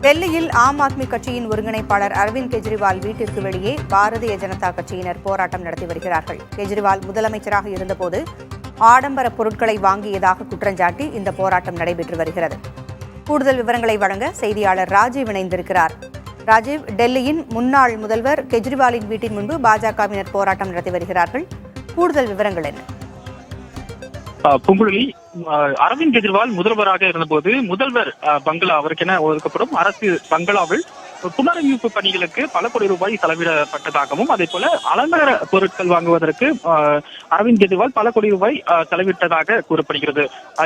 டெல்லியில் ஆம் ஆத்மி கட்சியின் ஒருங்கிணைப்பாளர் அரவிந்த் கெஜ்ரிவால் வீட்டிற்கு வெளியே பாரதிய ஜனதா கட்சியினர் போராட்டம் நடத்தி வருகிறார்கள். கெஜ்ரிவால் முதலமைச்சராக இருந்தபோது ஆடம்பர பொருட்களை வாங்கியதாக குற்றஞ்சாட்டி இந்த போராட்டம் நடைபெற்று வருகிறது. கூடுதல் விவரங்களை வழங்க செய்தியாளர் ராஜீவ் இணைந்திருக்கிறார். ராஜீவ், டெல்லியின் முன்னாள் முதல்வர் கெஜ்ரிவாலின் வீட்டின் முன்பு பாஜகவினர் போராட்டம் நடத்தி வருகிறார்கள். கூடுதல் விவரங்கள் என்ன? பொங்குழலி, அரவிந்த் கெஜ்ரிவால் முதல்வராக இருந்தபோது முதல்வர் பங்களா அவருக்கென ஒதுக்கப்படும் அரசு பங்களாவில் புனரமைப்பு பணிகளுக்கு பல கோடி ரூபாய் செலவிடப்பட்டதாகவும் அதே போல அலங்கார பொருட்கள் வாங்குவதற்கு அரவிந்த் கெஜ்ரிவால் பல கோடி ரூபாய் செலவிட்டதாக கூறப்படுகிறது.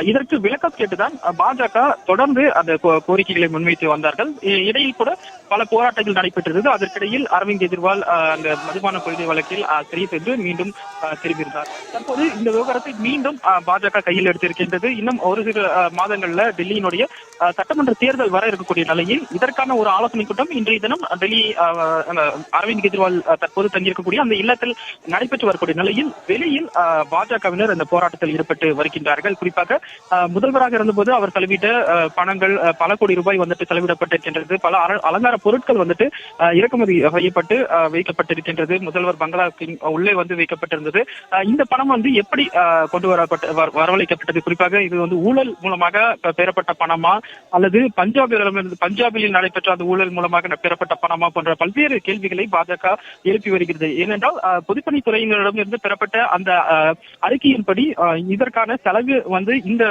இதற்கு விளக்கம் கேட்டுதான் பாஜக தொடர்ந்து அந்த கோரிக்கைகளை முன்வைத்து வந்தார்கள். இடையில் கூட பல போராட்டங்கள் நடைபெற்றது. அதற்கிடையில் அரவிந்த் கெஜ்ரிவால் அந்த மதுபான கொள்கை வழக்கில் சரி சென்று மீண்டும் திரும்பியிருந்தார். தற்போது இந்த விவகாரத்தை மீண்டும் பாஜக கையில் எடுத்திருக்கின்றது. இன்னும் ஒரு சில மாதங்கள்ல டெல்லியினுடைய சட்டமன்ற தேர்தல் வர இருக்கக்கூடிய நிலையில் இதற்கான ஒரு ஆலோசனை கூட்டம் இன்றைய தினம் டெல்லி அரவிந்த் கெஜ்ரிவால் தற்போது தங்கியிருக்கக்கூடிய அந்த இல்லத்தில் நடைபெற்று வரக்கூடிய நிலையில் வெளியில் பாஜகவினர் இந்த போராட்டத்தில் ஈடுபட்டு வருகின்றார்கள். குறிப்பாக முதல்வராக இருந்தபோது அவர் செலவிட்ட பணங்கள் பல கோடி ரூபாய் வந்துட்டு செலவிடப்பட்டிருக்கின்றது. பல அலங்கார பொருட்கள் வந்துட்டு இறக்குமதி செய்யப்பட்டு வைக்கப்பட்டிருக்கின்றது. முதல்வர் பங்களாவுக்கு உள்ளே வந்து வைக்கப்பட்டிருந்தது. இந்த பணம் வந்து எப்படி கொண்டு வரவழைக்கப்பட்டது? குறிப்பாக இது வந்து ஊழல் மூலமாக பெறப்பட்ட பணமா அல்லது பஞ்சாபில் நடைபெற்ற அந்த ஊழல் மூலமாக பெறப்பட்ட பணமா போன்ற பல்வேறு கேள்விகளை பாஜக எழுப்பி வருகிறது. ஏனென்றால் பொதுப்பணித்துறையினரிடமிருந்து பெறப்பட்ட அந்த அறிக்கையின்படி இதற்கான செலவு வந்து இந்த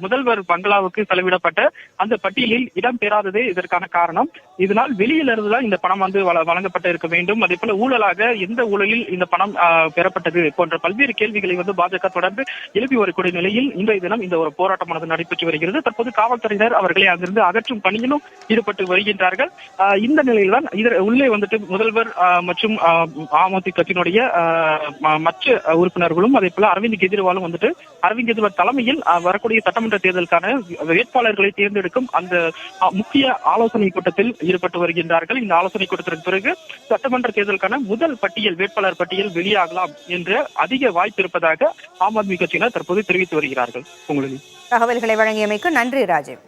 முதல்வர் பங்களாவுக்கு செலவிடப்பட்ட அந்த பட்டியலில் இடம்பெறாததே இதற்கான காரணம். இதனால் வெளியிலிருந்துதான் இந்த பணம் வந்து வழங்கப்பட்டு இருக்க வேண்டும். அதே போல ஊழலாக எந்த ஊழலில் இந்த பணம் பெறப்பட்டது போன்ற பல்வேறு கேள்விகளை வந்து பாஜக தொடர்ந்து எழுப்பி வரக்கூடிய நிலையில் இன்றைய தினம் இந்த ஒரு போராட்டமானது நடைபெற்று வருகிறது. தற்போது காவல்துறையினர் அவர்களை அங்கிருந்து அகற்றும் பணியிலும் ஈடுபட்டு வருகின்றார்கள். இந்த நிலையில்தான் உள்ளே வந்துட்டு முதல்வர் மற்றும் ஆம் ஆத்மி கட்சியினுடைய மற்ற உறுப்பினர்களும் அதே போல அரவிந்த் கெஜ்ரிவாலும் வந்துட்டு அரவிந்த் கெஜ்ரிவால் தலைமையில் வரக்கூடிய சட்டமன்ற தேர்தலுக்கான வேட்பாளர்களை தேர்ந்தெடுக்கும் அந்த முக்கிய ஆலோசனை கூட்டத்தில் ஈடுபட்டு வருகின்றார்கள். இந்த ஆலோசனை கூட்டத்திற்கு பிறகு சட்டமன்ற தேர்தலுக்கான முதல் பட்டியல் வேட்பாளர் பட்டியல் வெளியாகலாம் என்ற அதிக வாய்ப்பு இருப்பதாக ஆம் ஆத்மி கட்சியினர் தற்போது தெரிவித்து வருகிறார்கள். உங்களுக்கு தகவல்களை வழங்கியமைக்கு நன்றி ராஜீவ்.